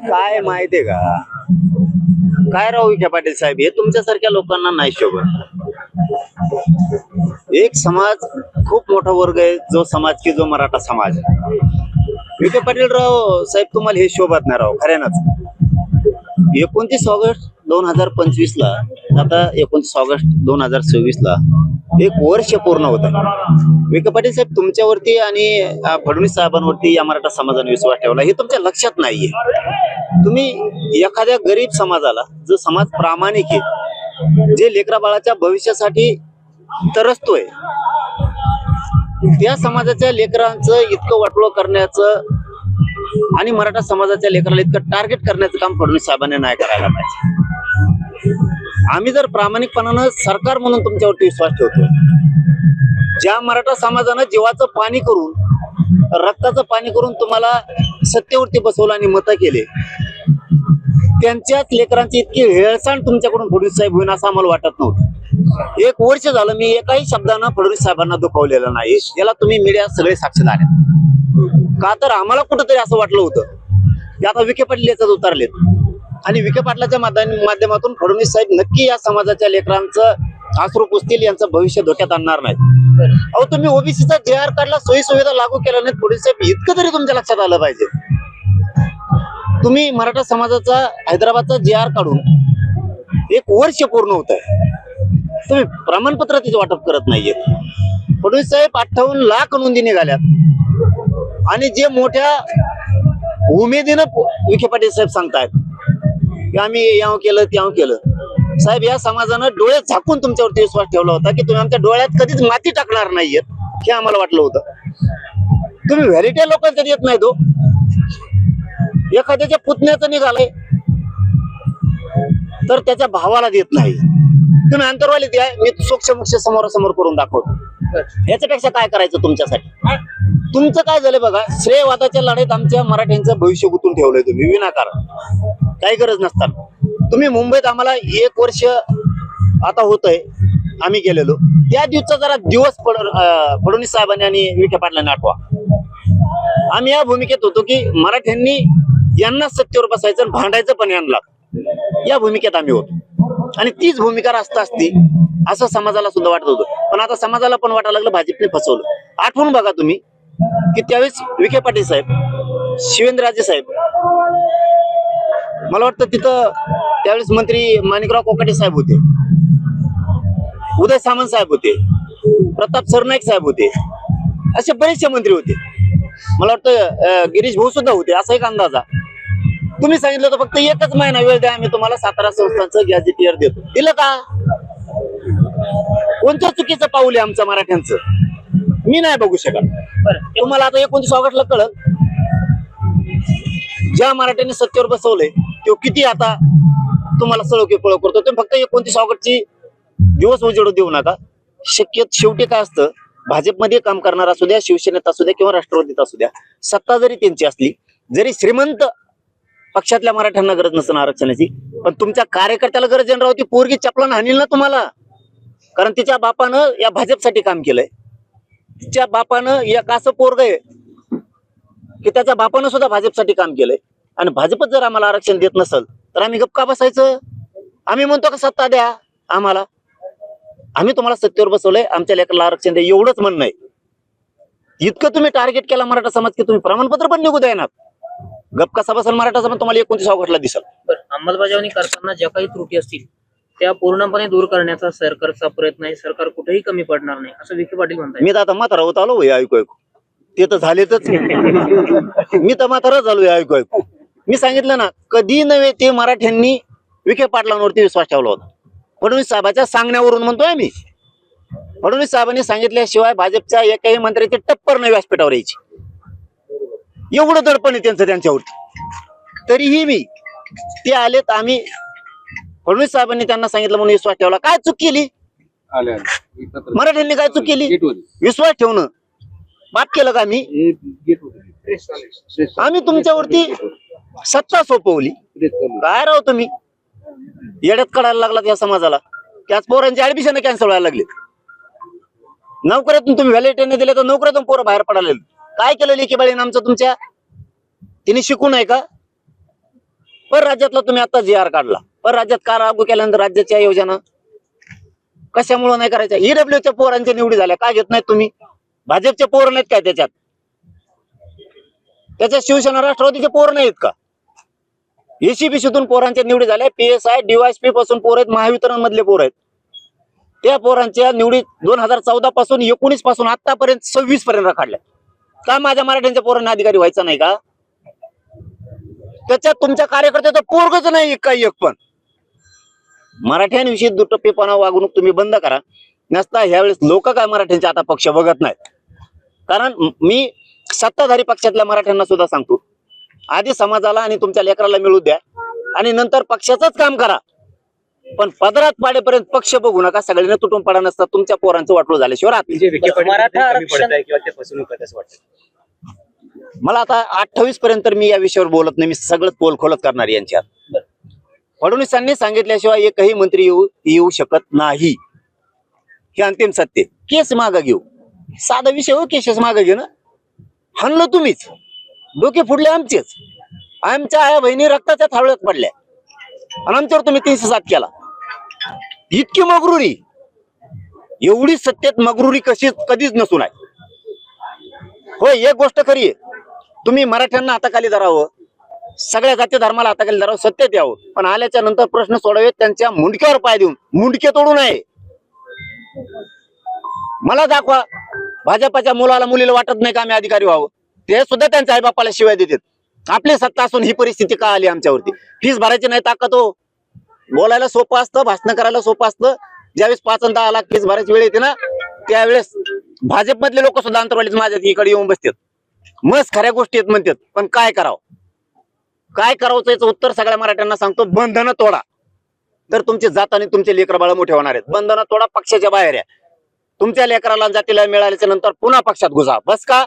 काय माहितीये का, काय राहू विखे पाटील साहेब, हे तुमच्यासारख्या लोकांना नाही शोभत. एक समाज खूप मोठा वर्ग आहे, जो समाज की जो मराठा समाज आहे. विखे पाटील राव साहेब तुम्हाला हे शोभत नाही राव, खऱ्यानच. 29 ऑगस्ट 2025 ला, आता 29 ऑगस्ट 2026 ला एक वर्ष पूर्ण होत आहे. विखे पाटील साहेब तुमच्यावरती आणि फडणवीस साहेबांवरती या मराठा समाजाने विश्वास ठेवला, हे तुमच्या लक्षात नाहीये. तुम्ही एखाद्या गरीब समाजाला, जो समाज प्रामाणिक आहे, जे लेकरा बाळाच्या भविष्यासाठी तरसतोय, त्या समाजाच्या लेकरांचं इतकं वाटोळं करण्याचं आणि मराठा समाजाच्या लेकराला इतकं टार्गेट करण्याचं काम फडणवीस साहेबांनी नाही करायला पाहिजे. आम्ही जर प्रामाणिकपणानं सरकार म्हणून तुमच्यावरती विश्वास ठेवतोय, ज्या मराठा समाजानं जीवाचं पाणी करून, रक्ताचं पाणी करून तुम्हाला सत्तेवरती बसवलं आणि मतं केले, त्यांच्याच लेकरांची इतकी हेळसांड तुमच्याकडून फडणवीस साहेब होईन असं आम्हाला वाटत नव्हतं. 1 वर्ष झालं मी एकाही शब्दानं फडणवीस साहेबांना दुखावलेलं नाही. याला तुम्ही मीडिया सगळे साक्षीदार आहेत. का तर आम्हाला कुठंतरी असं वाटलं होतं की आता विखे पाटील याच्यात उतरलेत आणि विखे पाटलाच्या माध्यमातून फडणवीस साहेब नक्की या समाजाच्या लेकरांचं आसरू पुसतील, यांचं भविष्य धोक्यात आणणार नाही. अहो, तुम्ही ओबीसीचा JR काढला, सोयी सुविधा लागू केल्या नाहीत. फडणवीस साहेब इतकं तरी तुमच्या लक्षात आलं पाहिजे. तुम्ही मराठा समाजाचा हैदराबादचा JR काढून 1 वर्ष पूर्ण होत आहे, तुम्ही प्रमाणपत्र तिचं वाटप करत नाहीये. फडणवीस साहेब 58 लाख नोंदी निघाल्यात आणि जे मोठ्या उमेदीनं विखे पाटील साहेब सांगतायत की आम्ही याव केलं त्याव केलं. साहेब, या समाजानं डोळे झाकून तुमच्यावरती विश्वास ठेवला होता की तुम्ही आमच्या डोळ्यात कधीच माती टाकणार नाहीयेत, हे आम्हाला वाटलं होतं. तुम्ही व्हॅलिटी लोकांच्या देत नाही. तो एखाद्याच्या पुतण्याचं निघालंय तर त्याच्या भावाला देत नाही. तुम्ही अंतरवाली द्या, मी सोक्ष समोरासमोर करून दाखवतो. याच्यापेक्षा काय करायचं तुमच्यासाठी? तुमचं काय झालं बघा, श्रेयवादाच्या लढाईत आमच्या मराठ्यांचं भविष्य गुंतून ठेवलंय तुम्ही विनाकारण, काही गरज नसताना. तुम्ही मुंबईत आम्हाला 1 वर्ष आता होतंय आम्ही गेलेलो, त्या दिवसाचा जरा दिवस फडणवीस साहेबांनी आणि विखे पाटलांनी आठवा. आम्ही या भूमिकेत होतो की मराठ्यांनी यांना सत्तेवर बसायचं आणि भांडायचं पण यांना, या भूमिकेत आम्ही होतो. आणि तीच भूमिका रास्त असती असं समाजाला सुद्धा वाटत होतं. पण आता समाजाला पण वाटायला लागलं भाजपने फसवलं. आठवून बघा तुम्ही की त्यावेळेस विखे पाटील साहेब, शिवेंद्रराजे साहेब, मला वाटतं तिथं त्यावेळेस मंत्री माणिकराव कोकाटे साहेब होते, उदय सामंत साहेब होते, प्रताप सरनाईक साहेब होते, असे बरेचसे मंत्री होते. मला वाटतं गिरीश भाऊ सुद्धा होते, असा एक अंदाजा. तुम्ही सांगितलं होतं फक्त 1च महिना वेळ द्या, आम्ही तुम्हाला 17 संस्थांचं गॅझेटियर देतो. दिलं का? कोणत्या चुकीचं पाऊल आहे आमचं मराठ्यांचं? मी नाही बघू शकत. तुम्हाला आता 29 ऑगस्टला कळलं, ज्या मराठ्यांनी सत्तेवर बसवलंय तो किती आता तुम्हाला सळोकी पळो करतो. तुम्ही फक्त 29 ऑगस्टची दिवस उजेडू देऊ नका. शेवटी काय असतं, भाजपमध्ये काम करणारा असू द्या, शिवसेनेत असू द्या किंवा राष्ट्रवादीत असू द्या, सत्ता जरी त्यांची असली, जरी श्रीमंत पक्षातल्या मराठ्यांना गरज नसतं आरक्षणाची, पण तुमच्या कार्यकर्त्याला गरज येणार होती. पोरगी चपलानं हाणील ना तुम्हाला, कारण तिच्या बापानं या भाजपसाठी काम केलंय. तिच्या बापानं एक असं पोरग आहे की त्याच्या बापानं सुद्धा भाजपसाठी काम केलंय. आणि भाजपच जर आम्हाला आरक्षण देत नसेल तर आम्ही गप्प का बसायचं? आम्ही म्हणतो का सत्ता द्या आम्हाला, आम्ही तुम्हाला सत्तेवर बसवलंय, आमच्या लेकराला आरक्षण द्या, एवढंच म्हणणं आहे. इतकं तुम्ही टार्गेट केला मराठा समाज की तुम्ही प्रमाणपत्र पण निघू द्या ना. गप कसा बसेल मराठा समाज तुम्हाला 29 ऑगस्टला दिसेल. अंमलबजावणी करताना ज्या काही त्रुटी असतील त्या पूर्णपणे दूर करण्याचा सरकारचा प्रयत्न आहे. सरकार कुठेही कमी पडणार नाही असं विखे पाटील म्हणतात. मी तर आता म्हातारा होत आलो ऐकू ऐकू, ते तर झालेतच. मी तर म्हातारा झालो ऐकू ऐकू. मी सांगितलं ना, कधी नव्हे ते मराठ्यांनी विखे पाटलांवरती विश्वास ठेवला होता. फडणवीस साहेबांच्या सांगण्यावरून म्हणतोय मी. फडणवीस साहेबांनी सांगितल्याशिवाय भाजपच्या एकाही मंत्र्याची टप्पर नाही व्यासपीठावर यायची, एवढं दडपण आहे त्यांचं त्यांच्यावरती. तरीही मी ते आलेत, आम्ही फडणवीस साहेबांनी त्यांना सांगितलं म्हणून विश्वास ठेवला. काय चूक केली मराठ्यांनी? काय चूक केली? विश्वास ठेवणं बाप केलं का? आम्ही तुमच्यावरती सत्ता सोपवली. काय राव तुम्ही येड्यात काढायला लागलात या समाजाला. त्याच पोरांची ऍडमिशन कॅन्सल व्हायला लागली. नोकऱ्यातून तुम्ही व्हॅलिडिटीने दिले तर नोकऱ्यातून पोरं बाहेर पडायला. काय केलं लेखी बाळीनं आमचं तुमच्या? तिने शिकू नये का? परराज्यातला तुम्ही आता जी आर काढला, परराज्यात का लागू केल्यानंतर राज्याच्या योजना कशामुळे नाही करायच्या? ईडब्ल्यूच्या पोरांच्या निवडी झाल्या, काय घेत नाहीत तुम्ही? भाजपचे पोर नाहीत काय त्याच्यात? शिवसेना राष्ट्रवादीचे पोर नाहीत का? एसीबीसीतून पोरांच्या निवडी झाल्या, PSI DYSP पासून पोर आहेत, महावितरण मधले पोर आहेत. त्या पोरांच्या निवडी 2014 पासून 19 पासून आतापर्यंत 26 पर्यंत काढल्या. का माझ्या मराठ्यांच्या पोरांना अधिकारी व्हायचा नाही का? त्याच्यात तुमच्या कार्यकर्त्याचं पोरगच नाही काही एक पण. मराठ्यांविषयी दुटप्पीपणा वागणूक तुम्ही बंद करा. नसता ह्यावेळेस लोक काय मराठ्यांचे आता पक्ष बघत नाहीत. कारण मी सत्ताधारी पक्षातल्या मराठ्यांना सुद्धा सांगतो, आधी समाजाला आणि तुमच्या लेकराला मिळू द्या आणि नंतर पक्षाचंच काम करा. पण पदरात पाडेपर्यंत पक्ष बघू नका. सगळ्यांना तुटून पडा नसता तुमच्या पोरांचं वाटलं झाल्याशिवाय राहत नाही. मराठा आरक्षण मला आता 28 पर्यंत मी या विषयावर बोलत नाही. मी सगळं पोलखोलत करणार यांच्यात. फडणवीसांनी सांगितल्याशिवाय एकही मंत्री येऊ शकत नाही. हे अंतिम सत्य. केस मागे घेऊ, साधा विषय हो, केसेस मागे घे ना. हाणलं तुम्हीच, डोके फुटले आमचेच. आमच्या आया बहिणी रक्ताच्या थाळ्यात पडल्या आणि आमच्यावर तुम्ही 307 केला. इतकी मगरुरी, एवढी सत्तेत मगरुरी कधीच नसून आहे. होय, एक गोष्ट खरी आहे, तुम्ही मराठ्यांना हाताखाली धरावं, सगळ्या जाती धर्माला हाताखाली धरावं, सत्तेत यावं, पण आल्याच्या नंतर प्रश्न सोडावेत त्यांच्या मुंडक्यावर पाय देऊन. मुंडके तोडू नये. मला दाखवा भाजपाच्या मुलाला मुलीला वाटत नाही का आम्ही अधिकारी व्हावं? ते सुद्धा त्यांच्या आईबापाला शिवाय देतात. आपली सत्ता असून ही परिस्थिती का आली आमच्यावरती? फीस भरायची नाही ताकद हो. बोलायला सोपं असतं, भाषण करायला सोपं असतं. ज्यावेळेस 5 आणि 10 लाख फीस भरायची वेळ येते ना, त्यावेळेस भाजपमधले लोक सुद्धा अंतरवालीत माझ्या इकडे येऊन बसतात. मस्त खऱ्या गोष्टी आहेत म्हणतात, पण काय करावं? काय करावं याचं उत्तर सगळ्या मराठ्यांना सांगतो. बंधनं तोडा, तर तुमची जात आणि तुमचे लेकर बाळ मोठे होणार आहेत. बंधनं तोडा, पक्षाच्या बाहेर या. तुमच्या लेकराला जातीला मिळाल्याच्या नंतर पुन्हा पक्षात घुसा. बस का?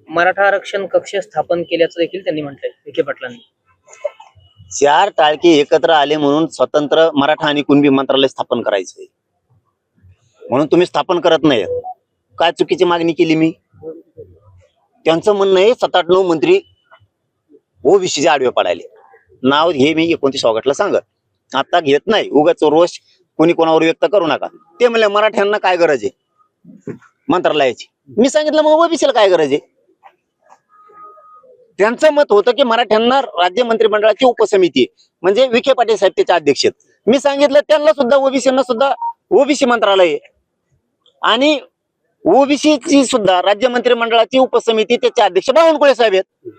मराठा आरक्षण कक्ष स्थापन केल्याचं देखील त्यांनी म्हटलंय विखे पाटलांनी. 4 टाळके एकत्र आले म्हणून स्वतंत्र मराठा आणि कुणबी मंत्रालय स्थापन करायचंय म्हणून तुम्ही स्थापन करत नाही. काय चुकीची मागणी केली मी? त्यांचं म्हणणं आहे 7-8-9 मंत्री ओबीसीचे आडवे पडायले. नाव हे मी 29 ऑगस्टला सांगत, आता घेत नाही. उगाच रोष कोणी कोणावर व्यक्त करू नका. ते म्हणले मराठ्यांना काय गरज आहे मंत्रालयाची? मी सांगितलं मग ओबीसीला काय गरज आहे? त्यांचं मत होतं की मराठ्यांना राज्य मंत्रिमंडळाची उपसमिती म्हणजे विखे पाटील साहेब त्याचे अध्यक्ष आहेत. मी सांगितलं त्यांना सुद्धा ओबीसीना सुद्धा ओबीसी मंत्रालय आहे आणि ओबीसीची सुद्धा राज्य मंत्रिमंडळाची उपसमिती त्याचे अध्यक्ष बावनकुळे साहेब आहेत.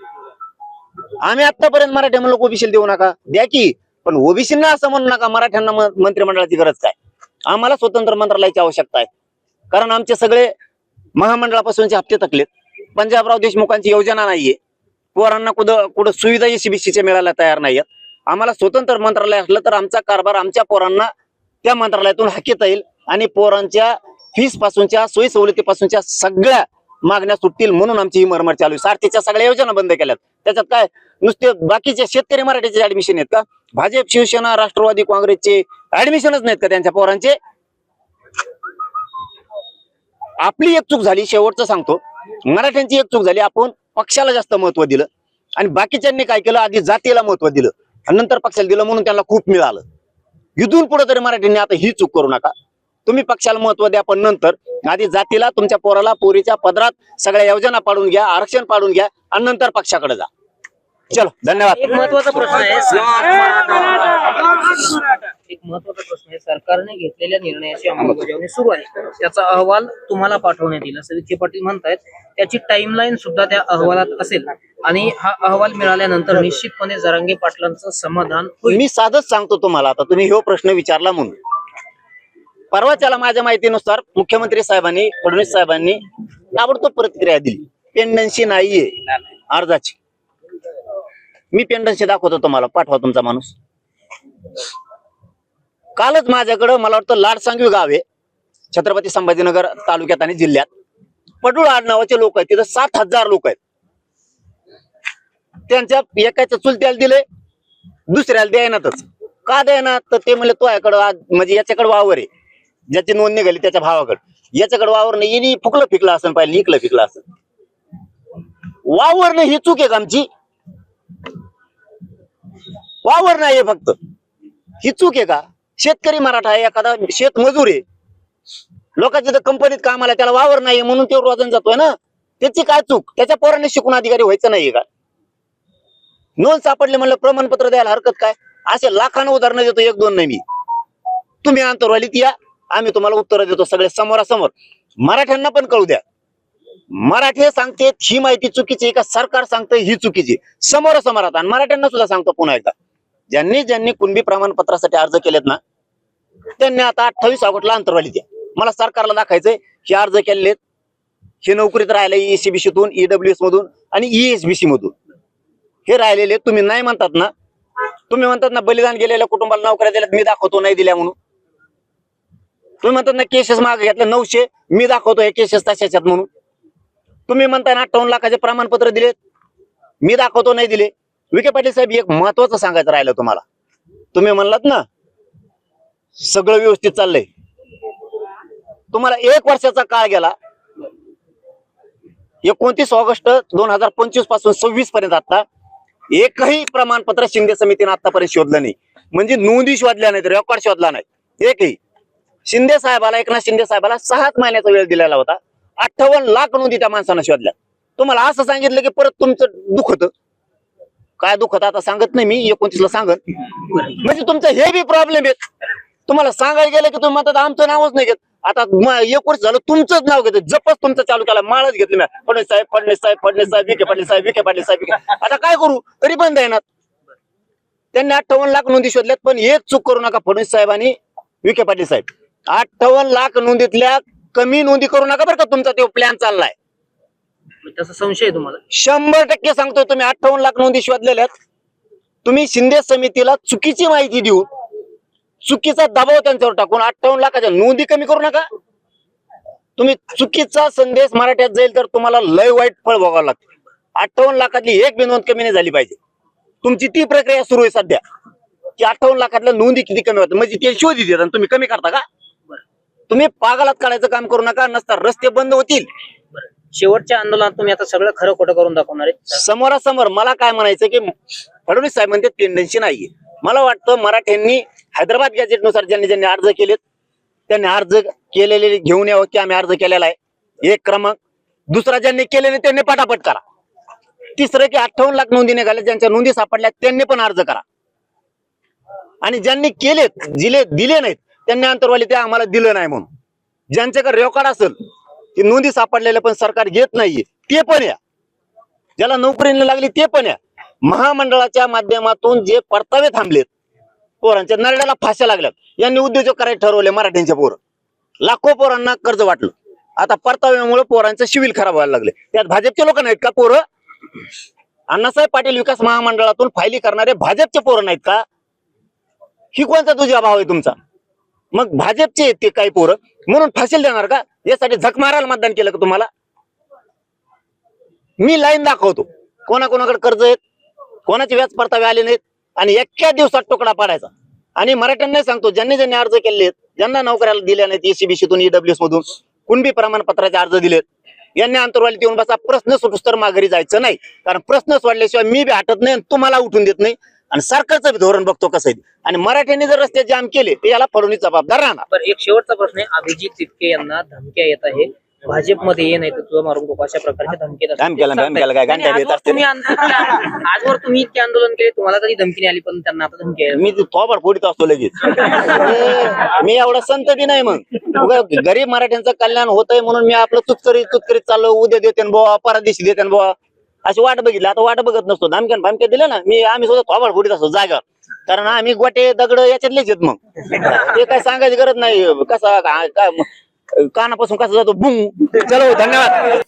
आम्ही आतापर्यंत मराठ्यांना ओबीसीला देऊ नका, द्या की, पण ओबीसींना असं म्हणू नका मराठ्यांना मंत्रिमंडळाची गरज काय. आम्हाला स्वतंत्र मंत्रालयाची आवश्यकता आहे. कारण आमचे सगळे महामंडळापासूनचे हप्ते थकलेत. पंजाबराव देशमुखांची योजना नाहीये. पोरांना कुठं सुविधा एसीबीसीच्या मिळायला तयार नाहीयेत. आम्हाला स्वतंत्र मंत्रालय असलं तर आमचा कारभार आमच्या पोरांना त्या मंत्रालयातून हाकीता येईल आणि पोरांच्या फीस पासूनच्या सोयी सवलतीपासूनच्या सगळ्या मागण्या सुटतील म्हणून आमची ही मरमर चालू आहे. सारथीच्या सगळ्या योजना बंद केल्यात. त्याच्यात काय नुसते बाकीचे शेतकरी मराठीचे ऍडमिशन आहेत का? भाजप, शिवसेना, राष्ट्रवादी, काँग्रेसचे ऍडमिशनच नाहीत का त्यांच्या पोरांचे? आपली एक चूक झाली, शेवटचं सांगतो, मराठ्यांची एक चूक झाली. आपण पक्षाला जास्त महत्व दिलं आणि बाकीच्यांनी काय केलं, आधी जातीला महत्व दिलं आणि नंतर पक्षाला दिलं म्हणून त्यांना खूप मिळालं. इथून पुढे तरी मराठ्यांनी आता ही चूक करू नका. तुम्ही पक्षाला महत्व द्या, पण नंतर आधी जातीला, तुमच्या पोराला पोरीच्या पदरात सगळ्या योजना पाडून घ्या, आरक्षण पाडून घ्या आणि नंतर पक्षाकडे जा. चलो, धन्यवाद. एक महत्वाचा प्रश्न आहे, सरकारने घेतलेल्या निर्णयाची अंमलबजावणी सुरू आहे, त्याचा अहवाल तुम्हाला पाठवण्यात येईल असं विखे पाटील म्हणतायत. त्याची टाइमलाईन सुद्धा त्या अहवालात असेल आणि हा अहवाल मिळाल्यानंतर निश्चितपणे जरांगे पाटलांचं समाधान होईल. मी साधच सांगतो तुम्हाला, आता तुम्ही हा प्रश्न विचारला म्हणून. परवाच्याला माझ्या माहितीनुसार मुख्यमंत्री साहेबांनी, फडणवीस साहेबांनी ताबडतोब प्रतिक्रिया दिली. पेंडन्सी नाहीये अर्जाची. मी पेंडन्सी दाखवतो तुम्हाला, पाठवा तुमचा माणूस. कालच माझ्याकडं, मला वाटतं लाडसांगवी गाव आहे छत्रपती संभाजीनगर तालुक्यात आणि जिल्ह्यात, पडूळ आडनावाचे लोक आहेत. तिथं 7,000 लोक आहेत. त्यांच्या एकाच्या चुलत्याला दिले, दुसऱ्याला द्यायनातच. का द्यायना? तर ते म्हणले तो याकडं म्हणजे याच्याकडे वावर आहे, ज्याची नोंद निघाली त्याच्या भावाकडे, याच्याकडे वावर नाही, इनी फुकलं फिकलं असं पाहिजे, इकलं फिकलं असं. वावर नाही ही चूक आहे आमची. वावर नाहीये फक्त, ही चूक आहे का? शेतकरी मराठा आहे, एखादा शेत मजूर आहे, लोकांच्या कंपनीत कामाला, त्याला वावर नाहीये म्हणून ते रोजन जातोय ना, त्याची काय चूक? त्याच्या पोरांनी शिकून अधिकारी व्हायचं नाहीये का? नोंद सापडले म्हणलं प्रमाणपत्र द्यायला हरकत काय? असे लाखानं उदाहरणं देतो, एक दोन नाही मी. तुम्ही आंतरवालीत या, आम्ही तुम्हाला उत्तर देतो सगळे समोरासमोर. मराठ्यांना पण कळू द्या, मराठी सांगते ही माहिती चुकीची का सरकार सांगतंय ही चुकीची, समोरासमोर आता. आणि मराठ्यांना सुद्धा सांगतो पुन्हा एकदा, ज्यांनी कुणबी प्रमाणपत्रासाठी अर्ज केलेत ना, त्यांनी आता 28 ऑगस्टला अंतरवाली द्या. मला सरकारला दाखायचंय हे अर्ज केलेत, हे नोकरीत राहिले ECBC-तून, EWS मधून आणि ESBC मधून हे राहिलेले. तुम्ही नाही म्हणतात ना, तुम्ही म्हणतात ना बलिदान गेलेल्या कुटुंबाला नोकऱ्या दिल्यात, मी दाखवतो नाही दिल्या म्हणून. तुम्ही म्हणतात ना केसेस मागे घेतले 900, मी दाखवतो हे केसेस तशाच्यात म्हणून. तुम्ही म्हणताय ना 58 लाखाचे प्रमाणपत्र दिलेत, मी दाखवतो नाही दिले. विखे पाटील साहेब, एक महत्वाचं सांगायचं राहिलं तुम्हाला. तुम्ही म्हणलात ना सगळं व्यवस्थित चाललंय, तुम्हाला 1 वर्षाचा काळ गेला. 29 ऑगस्ट 2025 पासून 26 पर्यंत आता एकही प्रमाणपत्र शिंदे समितीने आतापर्यंत शोधलं नाही. म्हणजे नोंदी शोधल्या नाहीत, रेकॉर्ड शोधला नाही एकही. शिंदे साहेबाला, एकनाथ शिंदे साहेबाला 6 महिन्याचा वेळ दिलेला होता. 58 लाख नोंदी त्या माणसानं शोधल्या. तुम्हाला असं सांगितलं की परत तुमचं दुखत, काय दुखत आता सांगत नाही मी, 29ला सांगत. म्हणजे तुमचं हे बी प्रॉब्लेम आहे. तुम्हाला सांगायला गेलं की तुम्ही म्हणतात आमचं नावच नाही घेत. आता 1 वर्ष झालं तुमचंच नाव घेत, जपच तुमचं चालू केला, माळच घेतली मी. फडणवीस साहेब, फडणवीस साहेब, फडणवीस साहेब, विखे पाटील साहेब, विखे पाटील साहेब. आता काय करू, तरी बंद आहे ना. त्यांनी 58 लाख नोंदी शोधल्यात, पण एक चूक करू नका फडणवीस साहेब आणि विखे पाटील साहेब. 58 लाख नोंदीतल्या कमी नोंदी करू नका बरं का, तुमचा तो प्लॅन चाललाय. त्याचा संशय आहे तुम्हाला? 100% सांगतोय, तुम्ही 58 लाख नोंदी शोधलेल्यात. तुम्ही शिंदे समितीला चुकीची माहिती देऊन, चुकीचा दबाव त्यांच्यावर टाकून 58 लाखाच्या नोंदी कमी करू नका. तुम्ही चुकीचा संदेश मराठ्यात जाईल तर तुम्हाला लय वाईट फळ भोगावं लागतं. 58 लाखातली एक बी नोंद कमी नाही झाली पाहिजे. तुमची ती प्रक्रिया सुरू आहे सध्या की 58 लाखातल्या नोंदी किती कमी होतात, म्हणजे ते शोधित येतात, तुम्ही कमी करता का? तुम्ही पागलात काढायचं काम करू नका, नसता रस्ते बंद होतील. शेवटच्या आंदोलनात तुम्ही आता सगळं खरं खोटं करून दाखवणार आहे? समोरासमोर मला काय म्हणायचं की फडणवीस साहेब म्हणते टेंडन्सी नाहीये. मला वाटतं मराठ्यांनी हैदराबाद गॅजेटनुसार ज्यांनी अर्ज केलेत त्यांनी अर्ज केलेले घेऊन यावं की आम्ही अर्ज केलेला आहे, एक क्रमांक. दुसरा ज्यांनी केले नाही त्यांनी पटापट करा. तिसरं की 58 लाख नोंदी निघाल्या, ज्यांच्या नोंदी सापडल्या त्यांनी पण अर्ज करा. आणि ज्यांनी केलेत, दिले नाहीत त्यांनी अंतरवाली ते आम्हाला दिलं नाही म्हणून. ज्यांच्याकडे रेकॉर्ड असेल की नोंदी सापडलेल्या पण सरकार घेत नाहीये ते पण या. ज्याला नोकरी लागली ते पण या. महामंडळाच्या माध्यमातून जे परतावे थांबलेत, पोरांच्या नरड्याला फाश्या लागल्यात, यांनी उद्योजक करायचे ठरवले. मराठ्यांच्या पोरं लाखो पोरांना कर्ज वाटलं. आता परताव्यामुळे पोरांचं सिव्हिल खराब व्हायला लागले. त्यात भाजपचे लोक नाहीत का पोरं? अण्णासाहेब पाटील विकास महामंडळातून फायली करणारे भाजपचे पोरं नाहीत का? ही कोणता तुझा भाव आहे तुमचा? मग भाजपचे ते काही पोरं म्हणून फाशील देणार का? यासाठी झक मारायला मतदान केलं का तुम्हाला? मी लाईन दाखवतो, कोणाकोणाकडे कर्ज आहेत, कोणाचे व्याज परतावे आले नाहीत, आणि एका दिवसात तुकडा पाडायचा. आणि मराठ्यांना सांगतो, ज्यांनी अर्ज केलेत, ज्यांना नोकऱ्याला दिल्या नाहीत, ECBC-तून, EWS मधून कुणबी प्रमाणपत्राचे अर्ज दिलेत, यांनी अंतरवालीत येऊन बसा. प्रश्न सुटूस्तर माघारी जायचं नाही, कारण प्रश्न सोडल्याशिवाय मी बी हटत नाही, तुम्हाला उठून देत नाही, आणि सरकारचं बी धोरण बघतो कसं आहे. आणि मराठ्यांनी जर रस्ते जाम केले तर याला फडणवीस जबाबदार राहणार. पण एक शेवटचा प्रश्न आहे, अभिजित तितके यांना धमक्या येत आहे, भाजपमध्ये ये नाही तर तुझं मारून टाकू, अशा प्रकारच्या धमकी. तुम्ही आजवर तुम्ही इतके आंदोलन केले, तुम्हाला कधी धमकी नाही आली, पण त्यांना आता धमकी आहे? मी थोबड फोडीत असतो लगेच. मी एवढा संत बी नाही. मग गरीब मराठ्यांचं कल्याण होतंय म्हणून मी आपलं चुतकरीत चाललो. उद्या देते बुवा, परदेशी देते बुवा, अशी वाट बघितली. आता वाट बघत नसतो. धमक्या दिल्या ना, आम्ही सुद्धा थोबड फोडीत असतो जागा, कारण आम्ही गोटे दगड याच्यातलेच आहेत. मग ते काय सांगायची गरज नाही. कसा काय कानापासून कसा जातो बुंग. चलो, धन्यवाद.